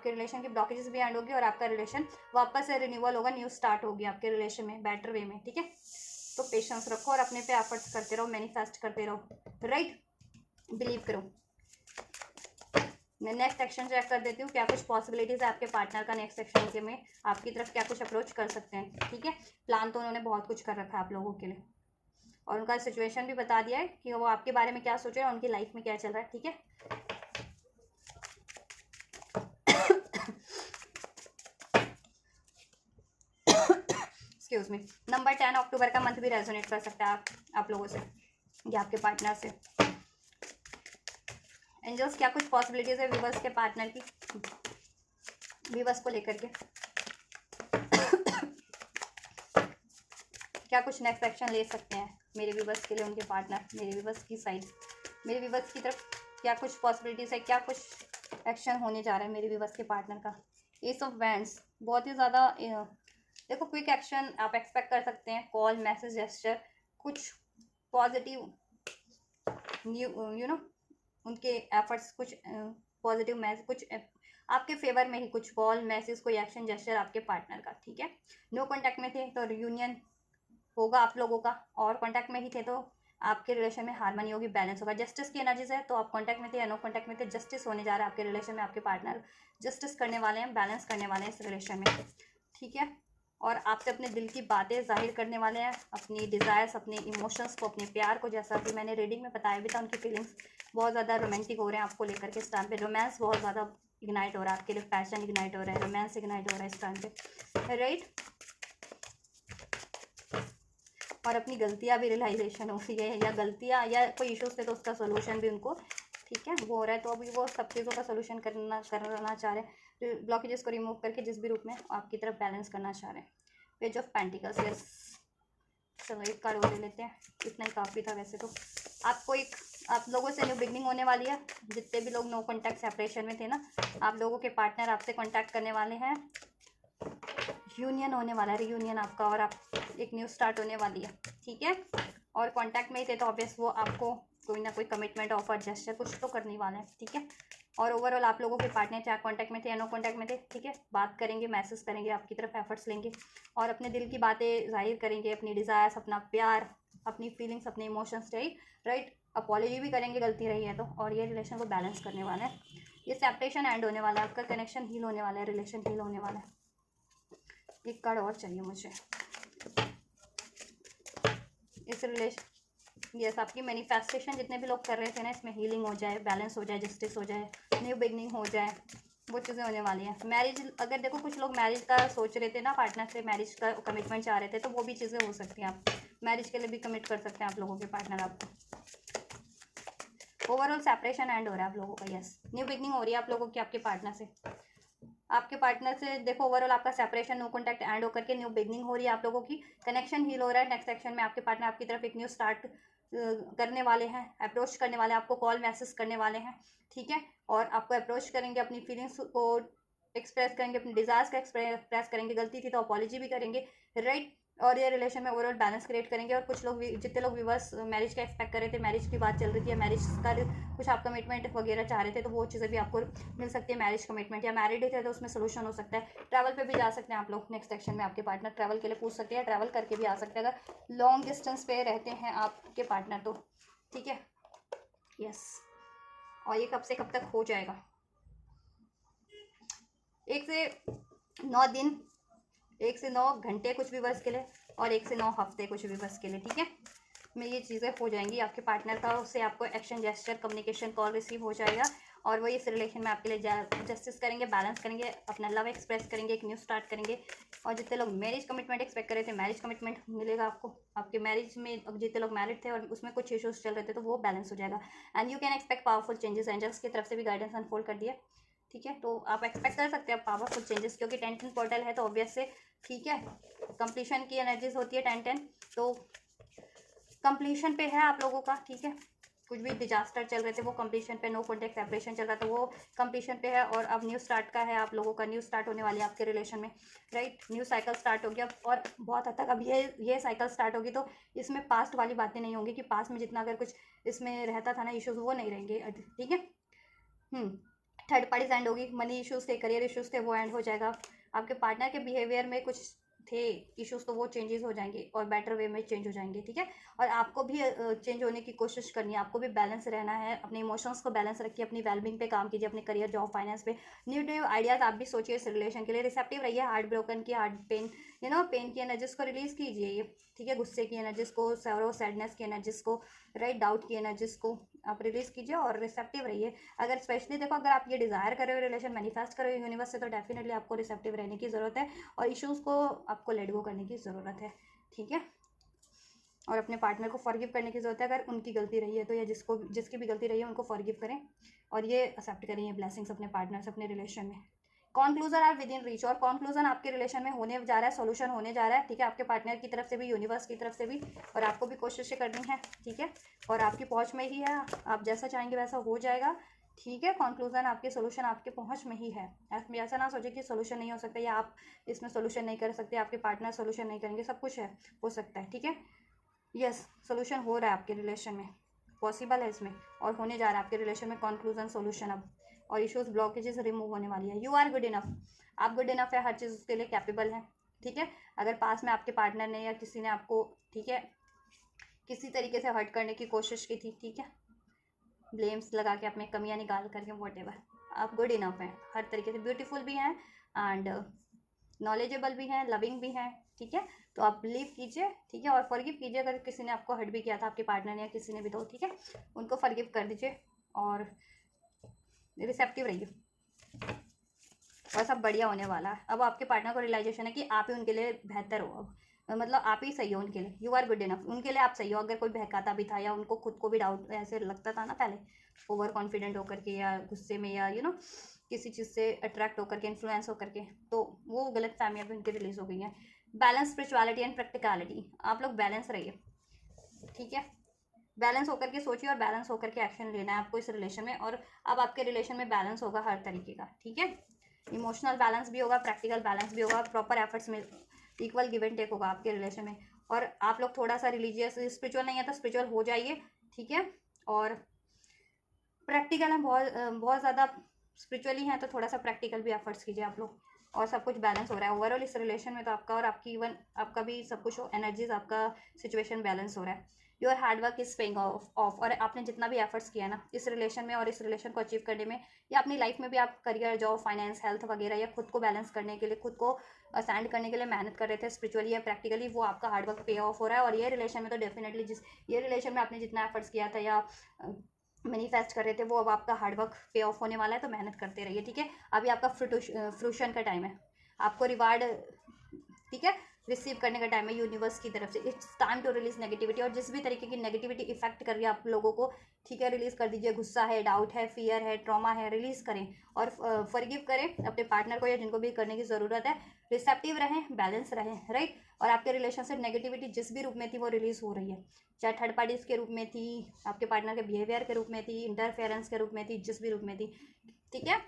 रिलेशन की ब्लॉकेजेस भी एंड होगी, और आपका रिलेशन वापस से रिन्यूअल होगा, न्यू स्टार्ट होगी आपके रिलेशन में बेटर वे में, ठीक है। तो पेशेंस रखो और अपने पे एफर्ट्स करते रहो, मैनिफेस्ट करते रहो, राइट, बिलीव करो। मैं नेक्स्ट एक्शन चेक कर देती हूँ, क्या कुछ पॉसिबिलिटीज़ है आपके पार्टनर का नेक्स्ट एक्शन के में आपकी तरफ क्या कुछ अप्रोच कर सकते हैं, ठीक है। प्लान तो उन्होंने बहुत कुछ कर रखा है आप लोगों के लिए, और उनका सिचुएशन भी बता दिया है कि वो आपके बारे में क्या सोच रहे हैं, उनकी लाइफ में क्या चल रहा है, ठीक है। Excuse me. नंबर 10 अक्टूबर का मंथ भी रेजोनेट कर सकता है आप लोगों से या आपके पार्टनर से। एंजल्स, क्या कुछ पॉसिबिलिटीज है व्यूवर्स के पार्टनर की, व्यूवर्स को लेकर के क्या कुछ नेक्स्ट एक्शन ले सकते हैं मेरे व्यूवर्स के लिए, उनके पार्टनर, मेरे व्यूवर्स की साइड, मेरे व्यूवर्स की तरफ क्या कुछ पॉसिबिलिटीज है, क्या कुछ एक्शन होने जा रहा है मेरे व्यूवर्स के पार्टनर का। एस ऑफ वैंड्स, बहुत ही ज़्यादा देखो क्विक एक्शन आप एक्सपेक्ट कर सकते हैं, कॉल, मैसेज, जेस्चर, कुछ पॉजिटिव उनके एफर्ट्स, कुछ पॉजिटिव मैसेज, कुछ आपके फेवर में ही कुछ कॉल, मैसेज, कोई एक्शन, जेस्चर आपके पार्टनर का, ठीक है। नो कॉन्टैक्ट में थे तो रियूनियन होगा आप लोगों का, और कॉन्टैक्ट में ही थे तो आपके रिलेशन में हार्मनी होगी, बैलेंस होगा। जस्टिस की एनर्जीज है, तो आप कॉन्टैक्ट में थे या नो कॉन्टैक्ट में थे, जस्टिस होने जा रहा है आपके रिलेशन में, आपके पार्टनर जस्टिस करने वाले हैं, बैलेंस करने वाले हैं इस रिलेशन में, ठीक है। और आपसे अपने दिल की बातें जाहिर करने वाले हैं, अपनी डिज़ायर्स, अपने इमोशंस को, अपने प्यार को, जैसा कि मैंने रीडिंग में बताया भी था, उनकी फीलिंग्स बहुत ज़्यादा रोमांटिक हो रहे हैं आपको लेकर के इस टाइम पे, रोमांस बहुत ज़्यादा इग्नाइट हो रहा है आपके लिए, पैशन इग्नाइट हो रहा है, रोमांस इग्नाइट हो रहा है इस टाइम पे, राइट। और अपनी गलतियाँ भी रियलाइजेशन हो रही है, या गलतियाँ या कोई इशूज़ थे तो उसका सोल्यूशन भी उनको, ठीक है, वो हो रहा है। तो अभी वो सब चीज़ों का सोल्यूशन करना चाह रहे हैं, ब्लॉकेजेस को रिमूव करके जिस भी रूप में आपकी तरफ बैलेंस करना चाह रहे हैं। पेज ऑफ पेंटिकल्स, यस, चलो एक कार्ड और ले लेते हैं, इतना ही काफ़ी था वैसे तो। आपको आप लोगों से न्यू बिगनिंग होने वाली है, जितने भी लोग नो कॉन्टैक्ट सेपरेशन में थे ना, आप लोगों के पार्टनर आपसे कॉन्टैक्ट करने वाले हैं, यूनियन होने वाला है, रियूनियन आपका, और आप एक न्यू स्टार्ट होने वाली है, ठीक है। और कांटेक्ट में ही थे तो ऑब्वियस वो आपको कोई ना कोई कमिटमेंट, ऑफर, जेस्चर कुछ तो करने वाले हैं, ठीक है। और ओवरऑल आप लोगों के पार्टनर चाहे कॉन्टैक्ट में थे या नो कॉन्टैक्ट में थे, ठीक है, बात करेंगे, मैसेज करेंगे, आपकी तरफ एफर्ट्स लेंगे और अपने दिल की बातें जाहिर करेंगे, अपनी डिज़ायर्स, अपना प्यार, अपनी फीलिंग्स, अपने इमोशंस, राइट, अपॉलॉजी भी करेंगे गलती रही है तो। और ये रिलेशन को बैलेंस करने वाला है, ये सेपरेशन एंड होने वाला है, आपका कनेक्शन हील होने वाला है, रिलेशन हील होने वाला है। एक कार्ड और चाहिए मुझे इस रिलेशन, यस, आपकी मैनिफेस्टेशन जितने भी लोग कर रहे थे ना, इसमें हीलिंग हो जाए, बैलेंस हो जाए, जस्टिस हो जाए, न्यू बिगनिंग हो जाए, वो चीज़ें होने वाली हैं। मैरिज, अगर देखो कुछ लोग मैरिज का सोच रहे थे ना, पार्टनर से मैरिज का कमिटमेंट चाह रहे थे, तो वो भी चीज़ें हो सकती हैं, आप मैरिज के लिए भी कमिट कर सकते हैं आप लोगों के पार्टनर आपको। ओवरऑल सेपरेशन एंड हो रहा है आप लोगों का, यस, न्यू बिगनिंग हो रही है आप लोगों की आपके पार्टनर से। आपके पार्टनर से देखो ओवरऑल आपका सेपरेशन, नो कॉन्टैक्ट एंड होकर के न्यू बिगनिंग हो रही है आप लोगों की, कनेक्शन हील हो रहा है। नेक्स्ट सेक्शन में आपके पार्टनर आपकी तरफ एक न्यू स्टार्ट करने वाले हैं, अप्रोच करने वाले हैं, आपको कॉल मैसेज करने वाले हैं, ठीक है, और आपको अप्रोच करेंगे, अपनी फीलिंग्स को एक्सप्रेस करेंगे, अपनी डिज़ायर्स का एक्सप्रेस करेंगे, गलती थी तो अपॉलॉजी भी करेंगे, राइट, और ये रिलेशन में ओवरऑल बैलेंस क्रिएट करेंगे। और कुछ लोग, जितने लोग व्यूवर्स मैरिज का एक्सपेक्ट कर रहे थे, मैरिज की बात चल रही थी या मैरिज का कुछ आप कमिटमेंट वगैरह चाह रहे थे, तो वो चीज़ें भी आपको मिल सकती है, मैरिज कमिटमेंट, या मैरिड थे तो उसमें सोल्यूशन हो सकता है। ट्रैवल पे भी जा सकते हैं आप लोग, नेक्स्ट सेक्शन में आपके पार्टनर ट्रैवल के लिए पूछ सकते हैं, ट्रैवल करके भी आ सकते हैं अगर लॉन्ग डिस्टेंस पे रहते हैं आपके पार्टनर तो, ठीक है, यस। और ये कब से कब तक हो जाएगा? 1 से 9 दिन, 1 से 9 घंटे कुछ भी वर्ष के लिए, और 1 से 9 हफ्ते कुछ भी वर्ष के लिए, ठीक है, में ये चीज़ें हो जाएंगी आपके पार्टनर का, उससे आपको action, gesture, communication, call receive हो जाएगा और वो इस रिलेशन में आपके लिए जस्टिस करेंगे, बैलेंस करेंगे, अपना लव एक्सप्रेस करेंगे, एक न्यू स्टार्ट करेंगे। और जितने लोग मैरिज कमिटमेंट एक्सपेक्ट कर रहे थे, मैरिज कमिटमेंट मिलेगा आपको आपके मैरिज में। जितने लोग मैरिड थे और उसमें कुछ इश्यूज चल रहे थे, तो वो बैलेंस हो जाएगा। And you can expect powerful changes, angels की तरफ से भी गाइडेंस अनफोल्ड कर दिया, ठीक है, तो आप एक्सपेक्ट कर सकते हैं पावरफुल चेंजेस, क्योंकि 10-10 पोर्टल है तो ऑब्वियस से, ठीक है, कंप्लीशन की एनर्जीज होती है 10-10, तो कंप्लीशन पे है आप लोगों का, ठीक है, कुछ भी डिजास्टर चल रहे थे वो कंप्लीशन पे, नो कॉन्टेक्ट सेपरेशन चल रहा था वो कंप्लीशन पे है, और अब न्यू स्टार्ट का है आप लोगों का, न्यू स्टार्ट होने वाली है आपके रिलेशन में, राइट, न्यू साइकिल स्टार्ट हो गया। और बहुत हद तक अब ये साइकिल स्टार्ट होगी तो इसमें पास्ट वाली बातें नहीं होंगी कि पास्ट में जितना अगर कुछ इसमें रहता था ना इश्यूज, वो नहीं रहेंगे, ठीक है। थर्ड पार्टीज एंड होगी, मनी इश्यूज थे, करियर इश्यूज थे, वो एंड हो जाएगा। आपके पार्टनर के बिहेवियर में कुछ थे इश्यूज, तो वो चेंजेस हो जाएंगे और बेटर वे में चेंज हो जाएंगे, ठीक है। और आपको भी चेंज होने की कोशिश करनी है, आपको भी बैलेंस रहना है, अपने इमोशंस को बैलेंस रखिए, अपनी वेलबिंग पे काम कीजिए, अपने करियर, जॉब, फाइनेंस पे न्यू न्यू आइडियाज आप भी सोचिए इस रिलेशन के लिए। रिसेप्टिव रहिए, हार्ट ब्रोकन की, हार्ट पेन, पेन की एनर्जीज को रिलीज कीजिए ये, ठीक है, गुस्से की एनर्जीज को, सैरो सैडनेस की एनर्जीज को, राइट, डाउट की एनर्जीज को आप रिलीज कीजिए और रिसेप्टिव रहिए। अगर स्पेशली देखो, अगर आप ये डिज़ायर कर रहे हो रिलेशन, मैनिफेस्ट कर रहे हो यूनिवर्स से, तो डेफिनेटली आपको रिसेप्टिव रहने की ज़रूरत है और इश्यूज़ को आपको लेट गो करने की ज़रूरत है, ठीक है। और अपने पार्टनर को फॉरगिव करने की ज़रूरत है, अगर उनकी गलती रही है तो, या जिसकी भी गलती रही है उनको फॉरगिव करें और ये एक्सेप्ट करें ये ब्लेसिंग्स अपने पार्टनर से, अपने रिलेशन में। Conclusion are within reach, और कॉन्क्लूजन आपके रिलेशन में होने जा रहा है, सॉल्यूशन होने जा रहा है, ठीक है, आपके पार्टनर की तरफ से भी, यूनिवर्स की तरफ से भी, और आपको भी कोशिशें करनी है, ठीक है, और आपकी पहुंच में ही है, आप जैसा चाहेंगे वैसा हो जाएगा, ठीक है। कंक्लूजन आपके, सोल्यूशन आपके पहुंच में ही है, ऐसा ना सोचे कि सोल्यूशन नहीं हो सकता या आप इसमें सोल्यूशन नहीं कर सकते, आपके पार्टनर सोल्यूशन नहीं करेंगे, सब कुछ है, हो सकता है, ठीक है, यस, सोल्यूशन हो रहा है आपके रिलेशन में, पॉसिबल है इसमें, और होने जा रहा है आपके रिलेशन में कंक्लूजन, सोल्यूशन अब, और इश्यूज, ब्लॉकेजेस रिमूव होने वाली है। यू आर गुड इनफ, आप गुड इनफ है, हर चीज़ के लिए कैपेबल है, ठीक है। अगर पास में आपके पार्टनर ने या किसी ने आपको, ठीक है, किसी तरीके से हर्ट करने की कोशिश की थी, ठीक है, ब्लेम्स लगा के, अपने कमियां निकाल करके, वॉट एवर, आप गुड इनफ हैं, हर तरीके से ब्यूटीफुल भी हैं एंड नॉलेजेबल भी हैं, लविंग भी हैं, ठीक है। तो आप बिलीव कीजिए, ठीक है, और फॉरगिव कीजिए, अगर किसी ने आपको हर्ट भी किया था, आपके पार्टनर ने या किसी ने भी, तो ठीक है, उनको फॉरगिव कर दीजिए और रिसेप्टिव रहिए, और सब बढ़िया होने वाला है। अब आपके पार्टनर को रियलाइजेशन है कि आप ही उनके लिए बेहतर हो, अब मतलब आप ही सही हो उनके लिए, यू आर गुड इनफ, उनके लिए आप सही हो। अगर कोई बहकाता भी था या उनको खुद को भी डाउट ऐसे लगता था ना पहले, ओवर कॉन्फिडेंट होकर के या गुस्से में या किसी चीज़ से अट्रैक्ट होकर के, इन्फ्लुएंस होकर के, तो वो गलत फहमियाँ भी उनकी रिलीज हो गई हैं। बैलेंस, स्पिरिचुअलिटी एंड प्रैक्टिकलिटी, आप लोग बैलेंस रहिए, ठीक है, बैलेंस होकर के सोचिए और बैलेंस होकर के एक्शन लेना है आपको इस रिलेशन में, और अब आपके रिलेशन में बैलेंस होगा हर तरीके का, ठीक है, इमोशनल बैलेंस भी होगा, प्रैक्टिकल बैलेंस भी होगा, प्रॉपर एफर्ट्स में इक्वल गिव एंड टेक होगा आपके रिलेशन में। और आप लोग थोड़ा सा रिलीजियस, स्पिरिचुअल नहीं है तो स्पिरिचुअल हो जाइए, ठीक है, और प्रैक्टिकल हैं, बहुत ज़्यादा स्पिरिचुअली हैं, तो थोड़ा सा प्रैक्टिकल भी एफर्ट्स कीजिए आप लोग, और सब कुछ बैलेंस हो रहा है ओवरऑल इस रिलेशन में। तो आपका और आपकी इवन आपका भी सब कुछ एनर्जीज, आपका सिचुएशन बैलेंस हो रहा है। Your hard work is paying off, और आपने जितना भी एफर्ट्स किया ना इस रिलेशन में और इस रिलेशन को अचीव करने में, या अपनी लाइफ में भी आप करियर, जॉब, फाइनेंस, हेल्थ वगैरह, या खुद को बैलेंस करने के लिए, खुद को स्टैंड करने के लिए मेहनत कर रहे थे स्पिरिचुअली या प्रैक्टिकली, वो आपका हार्ड वर्क पे ऑफ हो रहा है। और ये रिलेशन में तो डेफिनेटली ये रिलेशन में आपने जितना एफर्ट्स किया था या मैनिफेस्ट कर रहे थे, वो अब आपका हार्ड वर्क पे ऑफ होने वाला है। तो मेहनत करते रहिए, ठीक है। अभी आपका फ्रूशन का टाइम है, आपको रिवार्ड, ठीक है, रिसीव करने का टाइम है यूनिवर्स की तरफ से। It's time to release negativity, और जिस भी तरीके की नेगेटिविटी इफेक्ट कर रही है आप लोगों को, ठीक है, रिलीज कर दीजिए। गुस्सा है, डाउट है, फियर है, ट्रॉमा है, रिलीज करें और फॉरगिव करें अपने पार्टनर को या जिनको भी करने की ज़रूरत है। रिसेप्टिव रहें, बैलेंस रहें, राइट। और आपके रिलेशनशिप नेगेटिविटी जिस भी रूप में थी वो रिलीज हो रही है, चाहे थर्ड पार्टीज के रूप में थी, आपके पार्टनर के बिहेवियर के रूप में थी, इंटरफेरेंस के रूप में थी, जिस भी रूप में थी, ठीक है,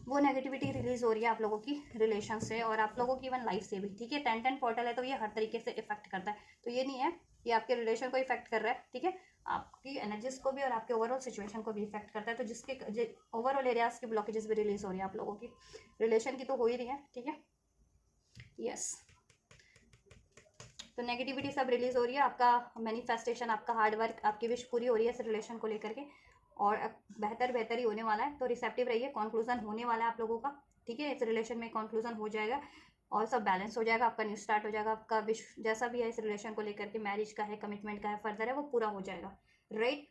वो नेगेटिविटी रिलीज हो रही है आप लोगों की रिलेशन से और आप लोगों की इवन लाइफ से भी, ठीक है। 10-10 पोर्टल है, तो ये हर तरीके से इफेक्ट करता है। तो ये नहीं है ये आपके रिलेशन को इफेक्ट कर रहा है, ठीक है, आपकी एनर्जीज को भी और आपके ओवरऑल सिचुएशन को भी इफेक्ट करता है। तो जिसके ओवरऑल एरियाज की ब्लॉकेजेस भी रिलीज हो रही है आप लोगों की रिलेशन की, तो हो ही रही है, ठीक है, यस। तो नेगेटिविटी सब रिलीज हो रही है, आपका मैनिफेस्टेशन, आपका हार्ड वर्क, आपकी विश पूरी हो रही है इस रिलेशन को लेकर के, और बेहतर बेहतर ही होने वाला है। तो रिसेप्टिव रहिए, कंक्लूजन होने वाला है आप लोगों का, ठीक है, इस रिलेशन में कंक्लूजन हो जाएगा और सब बैलेंस हो जाएगा, आपका न्यू स्टार्ट हो जाएगा, आपका विश जैसा भी है इस रिलेशन को लेकर के, मैरिज का है, कमिटमेंट का है, फर्दर है, वो पूरा हो जाएगा, राइट।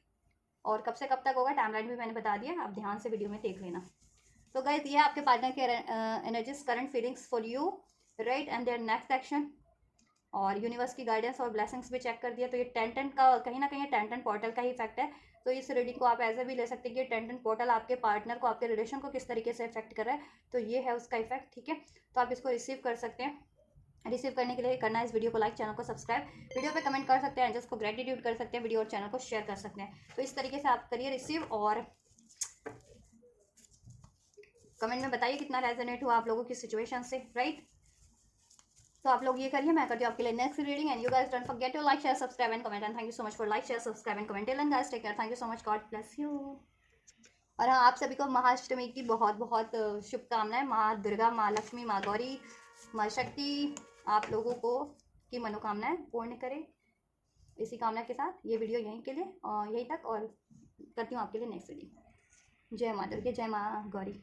और कब से कब तक होगा टाइमलाइन भी मैंने बता दिया, आप ध्यान से वीडियो में देख लेना। तो गाइस ये आपके पार्टनर के energies, current feelings for you, right, and their next action, और यूनिवर्स की गाइडेंस और ब्लेसिंग्स भी चेक कर दिया। तो ये 10-10 का कहीं ना कहीं 10-10 पोर्टल का ही इफेक्ट है। तो इस रीडिंग को आप ऐसे भी ले सकते हैं कि 10-10 पोर्टल आपके पार्टनर को, आपके रिलेशन को किस तरीके से इफेक्ट कर रहा है, तो ये है उसका इफेक्ट, ठीक है। तो आप इसको रिसीव कर सकते हैं। रिसीव करने के लिए करना है इस वीडियो को लाइक, चैनल को सब्सक्राइब, वीडियो पे कमेंट कर सकते हैं, एंजल्स को ग्रेटिट्यूड कर सकते हैं, वीडियो और चैनल को शेयर कर सकते हैं। तो इस तरीके से आप करिए रिसीव, और कमेंट में बताइए कितना रेजोनेट हुआ आप लोगों की सिचुएशन से, राइट। तो आप लोग ये करिए, मैं करती हूँ आपके लिए next reading. And you guys don't forget to like, share, subscribe and comment. And thank you so much for like, share, subscribe and comment. Till guys take care, thank you so much, God bless you. और हाँ, आप सभी को महाअष्टमी की बहुत बहुत शुभकामनाएं। माँ दुर्गा, माँ लक्ष्मी, माँ गौरी, माँ शक्ति आप लोगों को की मनोकामनाएं पूर्ण करें। इसी कामना के साथ ये वीडियो यहीं के लिए, यहीं तक, और करती हूँ आपके लिए नेक्स्ट रीडिंग। जय माँ दुर्गा, जय माँ गौरी।